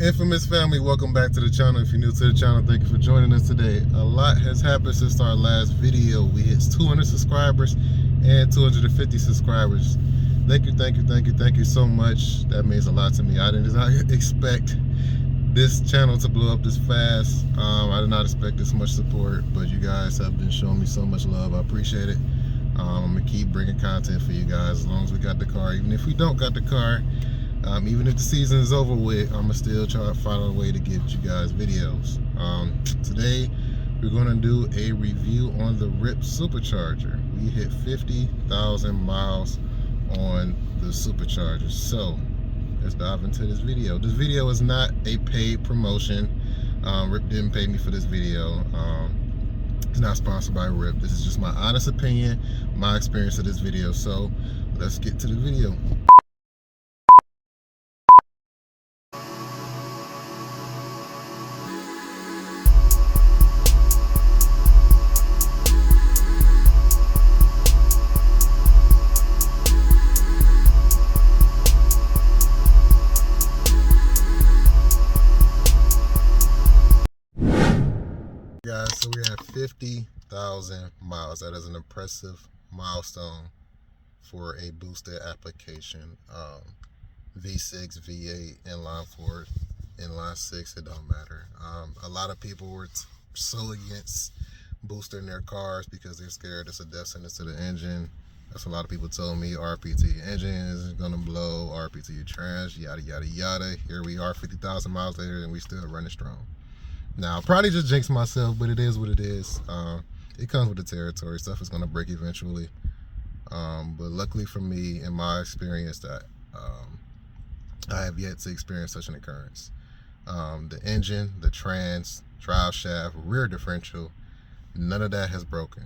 Infamous family, welcome back to the channel. If you're new to the channel, thank you for joining us today. A lot has happened since our last video. We hit 200 subscribers and 250 subscribers. Thank you so much. That means a lot to me. I did not expect this channel to blow up this fast. I did not expect this much support, but you guys have been showing me so much love. I appreciate it. I'm gonna keep bringing content for you guys as long as we got the car. Even if we don't got the car, even if the season is over with, I'm gonna still try to find a way to get you guys videos. Today we're gonna do a review on the Ripp Supercharger. We hit 50,000 miles on the Supercharger. So let's dive into this video. This video is not a paid promotion. Ripp didn't pay me for this video. It's not sponsored by Ripp. This is just my honest opinion, my experience of this video. So let's get to the video. Guys, so we have 50,000 miles. That is an impressive milestone for a boosted application. V6, V8, inline 4, inline 6, it don't matter. A lot of people were so against boosting their cars because they're scared it's a death sentence to the engine. That's what a lot of people told me. RPT engine is gonna blow, RPT trans, yada yada yada. Here we are 50,000 miles later and we still running strong. Now, I'll probably just jinx myself, but it is what it is. It comes with the territory. Stuff is going to break eventually. But luckily for me, in my experience, that I have yet to experience such an occurrence. The engine, the trans, drive shaft, rear differential, none of that has broken.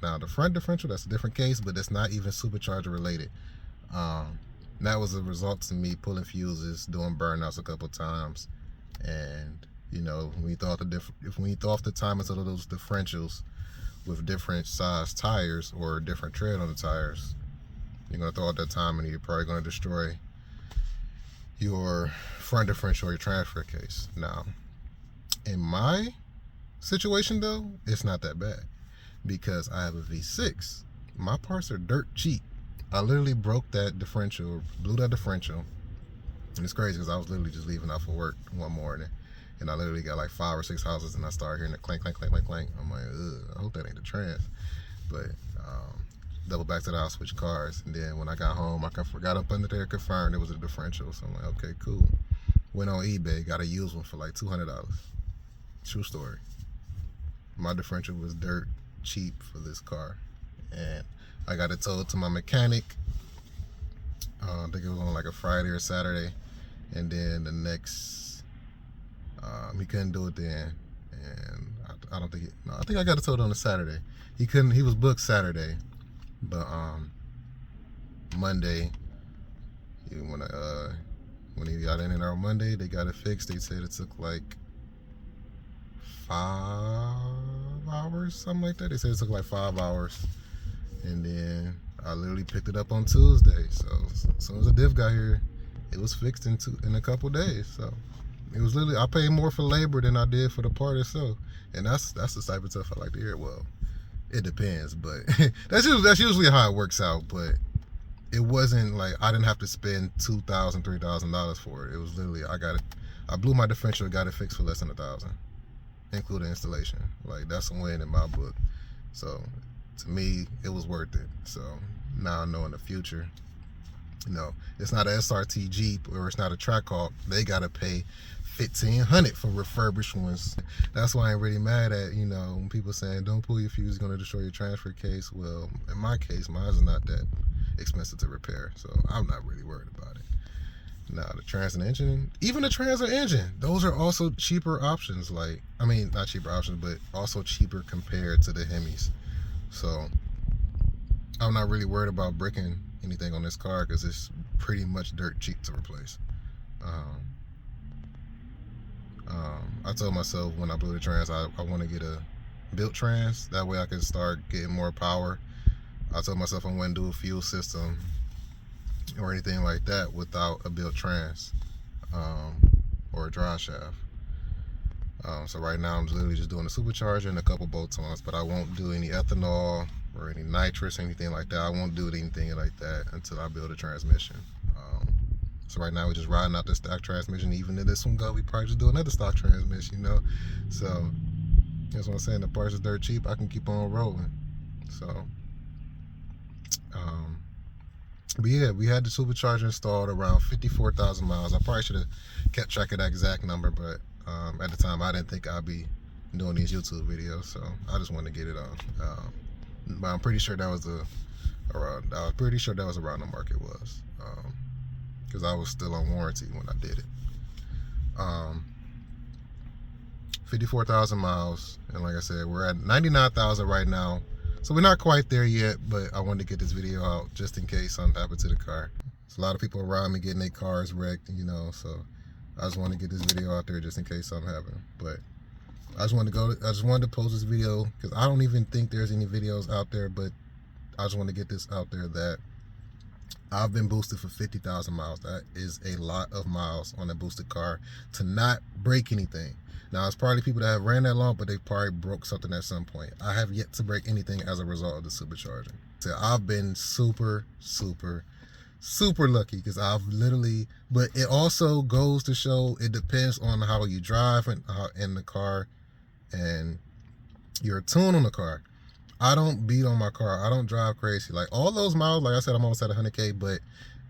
Now, the front differential, that's a different case, but that's not even supercharger related. That was a result to me pulling fuses, doing burnouts a couple times, and you know, when you throw off the timings of those differentials with different size tires or different tread on the tires, you're gonna throw out that time and you're probably gonna destroy your front differential or your transfer case. Now, in my situation though, it's not that bad because I have a V6. My parts are dirt cheap. I literally broke that differential, blew that differential, and it's crazy because I was literally just leaving out for work one morning. And I literally got like 5 or 6 houses and I started hearing the clank, clank, clank, clank, clank. I'm like, ugh, I hope that ain't the trans. But double back to the house, switch cars. And then when I got home, I forgot up under there, confirmed it was a differential. So I'm like, okay, cool. Went on eBay, got a used one for like $200. True story. My differential was dirt cheap for this car. And I got it towed to my mechanic. I think it was on like a Friday or Saturday. And then the next, he couldn't do it then, and I don't think I think I got it towed on a Saturday. He was booked Saturday, but Monday, when he got in there on Monday, they got it fixed. They said it took like 5 hours, something like that. They said it took like 5 hours, and then I literally picked it up on Tuesday. So as soon as the diff got here, it was fixed in a couple days. So it was literally, I paid more for labor than I did for the part itself, and that's the type of stuff I like to hear. Well, it depends, but that's usually how it works out. But it wasn't like I didn't have to spend $2,000, $3,000 for it. It was literally I blew my differential, got it fixed for less than $1,000, including installation. Like that's a win in my book. So to me, it was worth it. So now I know in the future, you know, it's not a SRT Jeep or it's not a Trackhawk. They gotta pay $1,500 for refurbished ones. That's why I ain't really mad at, you know, when people saying don't pull your fuse, it's gonna destroy your transfer case. Well, in my case, mine's not that expensive to repair, so I'm not really worried about it. Now the trans and engine, even the trans and engine, those are also cheaper options. Like, I mean, not cheaper options, but also cheaper compared to the Hemis. So I'm not really worried about breaking anything on this car because it's pretty much dirt cheap to replace. I told myself when I blew the trans, I want to get a built trans. That way I can start getting more power. I told myself I wouldn't do a fuel system or anything like that without a built trans. or a drive shaft. So right now I'm literally just doing a supercharger and a couple bolt-ons, but I won't do any ethanol or any nitrous or anything like that. I won't do anything like that until I build a transmission. So right now we're just riding out the stock transmission. Even if this one go, we probably just do another stock transmission, you know. So that's what I'm saying. The parts is dirt cheap. I can keep on rolling. So, but yeah, we had the supercharger installed around 54,000 miles. I probably should have kept track of that exact number, but at the time I didn't think I'd be doing these YouTube videos, so I just wanted to get it on. But I'm pretty sure that was around the mark it was, because I was still on warranty when I did it. 54,000 miles, and like I said, we're at 99,000 right now. So we're not quite there yet, but I wanted to get this video out just in case something happened to the car. There's a lot of people around me getting their cars wrecked, you know, so I just wanted to get this video out there just in case something happened. But I just wanted to post this video because I don't even think there's any videos out there, but I just want to get this out there that I've been boosted for 50,000 miles. That is a lot of miles on a boosted car to not break anything. Now, it's probably people that have ran that long, but they probably broke something at some point. I have yet to break anything as a result of the supercharging. So I've been super, super, super lucky because I've literally, but it also goes to show it depends on how you drive and how in the car and your tune on the car. I don't beat on my car. I don't drive crazy. Like all those miles, like I said, I'm almost at 100K, but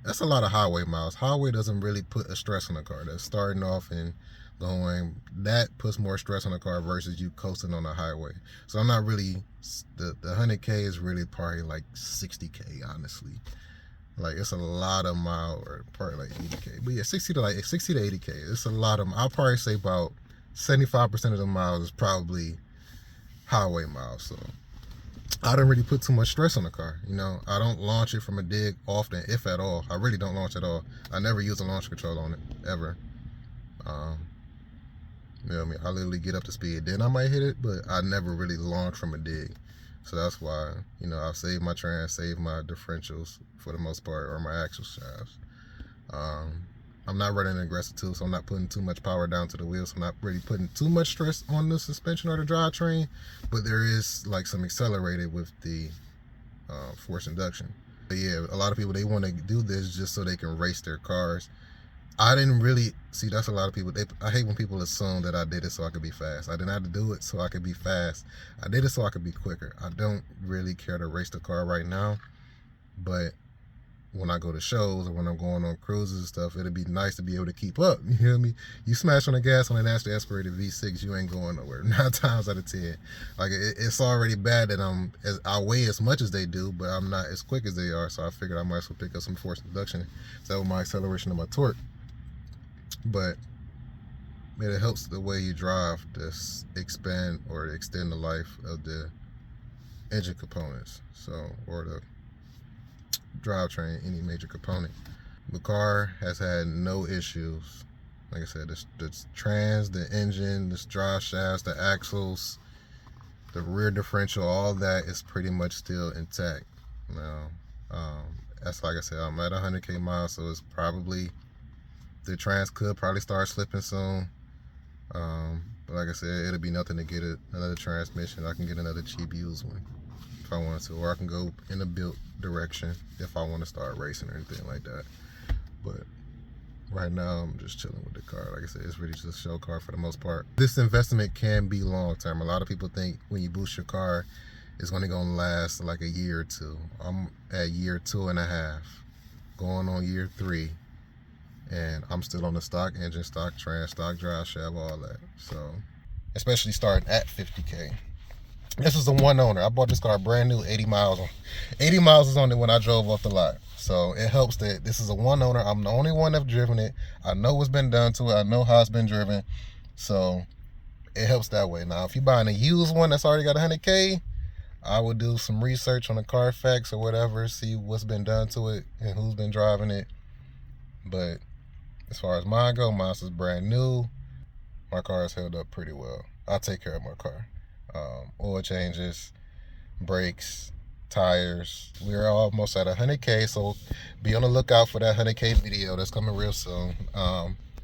that's a lot of highway miles. Highway doesn't really put a stress on the car. That's starting off and going, that puts more stress on the car versus you coasting on the highway. So I'm not really, the 100K is really probably like 60K, honestly. Like it's a lot of miles, or probably like 80K. But yeah, 60 to 80K. It's a lot of, I'll probably say about 75% of the miles is probably highway miles. So I don't really put too much stress on the car. You know, I don't launch it from a dig often, if at all. I really don't launch at all. I never use a launch control on it, ever. You know what I mean? I literally get up to speed, then I might hit it, but I never really launch from a dig. So that's why, you know, I'll save my trans, save my differentials for the most part, or my axle shafts. I'm not running an aggressive tool, so I'm not putting too much power down to the wheels. So I'm not really putting too much stress on the suspension or the drivetrain, but there is like some accelerated with the forced induction. But yeah, a lot of people, they want to do this just so they can race their cars. I didn't really see, that's a lot of people. I hate when people assume that I did it so I could be fast. I didn't have to do it so I could be fast. I did it so I could be quicker. I don't really care to race the car right now, but when I go to shows or when I'm going on cruises and stuff, it'd be nice to be able to keep up. You hear me? You smash on the gas on a naturally aspirated V6, you ain't going nowhere. 9 times out of 10. Like it's already bad that I weigh as much as they do, but I'm not as quick as they are. So I figured I might as well pick up some forced induction. So that was my acceleration of my torque. But it helps the way you drive to expand or extend the life of the engine components, so, or the drivetrain, any major component. The car has had no issues. Like I said, the trans, the engine, the drive shafts, the axles, the rear differential, all that is pretty much still intact. Now, that's like I said, I'm at 100K miles, so it's probably, the trans could probably start slipping soon. But like I said, it'll be nothing to get another transmission. I can get another cheap used one if I want to, or I can go in a built direction if I want to start racing or anything like that. But right now, I'm just chilling with the car. Like I said, it's really just a show car for the most part. This investment can be long term. A lot of people think when you boost your car, it's only gonna last like a year or two. I'm at year 2.5, going on year 3. And I'm still on the stock engine, stock trans, stock drive shaft, all that. So, especially starting at 50K. This is a one owner. I bought this car brand new, 80 miles. 80 miles is on it when I drove off the lot. So it helps that this is a one owner. I'm the only one that's driven it. I know what's been done to it. I know how it's been driven. So it helps that way. Now, if you're buying a used one that's already got 100K, I would do some research on the Carfax or whatever, see what's been done to it and who's been driving it. But as far as mine go, mine is brand new. My car is held up pretty well. I take care of my car. Oil changes, brakes, tires. We're almost at 100K, so be on the lookout for that 100K video that's coming real soon.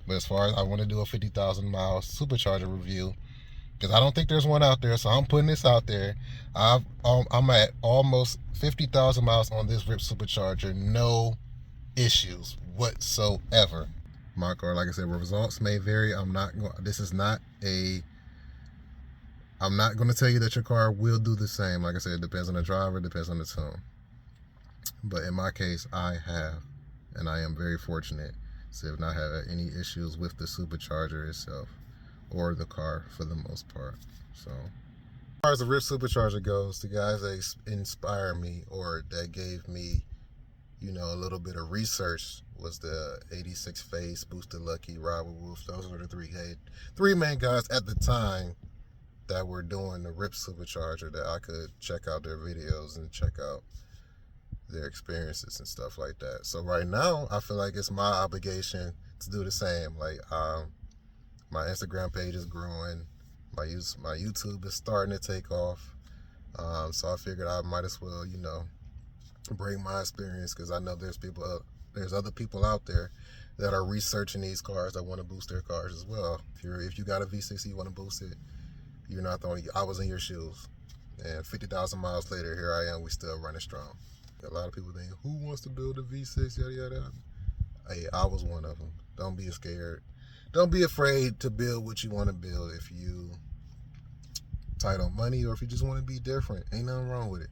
But as far as I want to do a 50,000 mile Supercharger review, because I don't think there's one out there, so I'm putting this out there. I'm at almost 50,000 miles on this Ripp Supercharger, no issues whatsoever. My car, like I said, results may vary. I'm not going to tell you that your car will do the same. Like I said, it depends on the driver, depends on the tune. But in my case, I have, and I am very fortunate to have not had any issues with the Supercharger itself, or the car for the most part. So as far as the Ripp Supercharger goes, the guys that inspired me, or that gave me, you know, a little bit of research, was the 86 Face, Boosted Lucky, Robert Wolf. Those were the three main guys at the time that were doing the Ripp Supercharger, that I could check out their videos and check out their experiences and stuff like that. So right now, I feel like it's my obligation to do the same. Like, my Instagram page is growing, my YouTube is starting to take off. So I figured I might as well, you know, bring my experience, because I know there's other people out there that are researching these cars that want to boost their cars as well. If you got a V6, you want to boost it, you're not the only. I was in your shoes, and 50,000 miles later, here I am. We still running strong. A lot of people think, who wants to build a V6? Yada yada. Hey, I was one of them. Don't be scared. Don't be afraid to build what you want to build. If you tight on money, or if you just want to be different, ain't nothing wrong with it.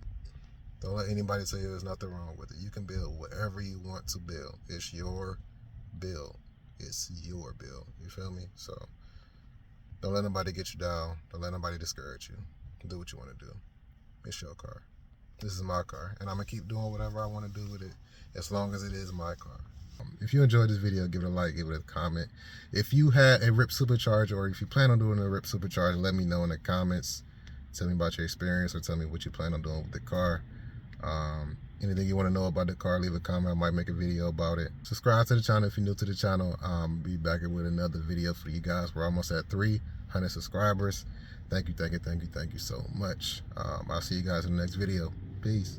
Don't let anybody tell you there's nothing wrong with it. You can build whatever you want to build. It's your build. It's your build. You feel me? So don't let nobody get you down. Don't let nobody discourage you. Do what you want to do. It's your car. This is my car, and I'm going to keep doing whatever I want to do with it, as long as it is my car. If you enjoyed this video, give it a like, give it a comment. If you had a Ripp Supercharger, or if you plan on doing a Ripp Supercharger, let me know in the comments. Tell me about your experience, or tell me what you plan on doing with the car. Anything you want to know about the car, leave a comment. I might make a video about it. Subscribe to the channel if you're new to the channel. Be back with another video for you guys. We're almost at 300 subscribers. Thank you so much. I'll see you guys in the next video. Peace.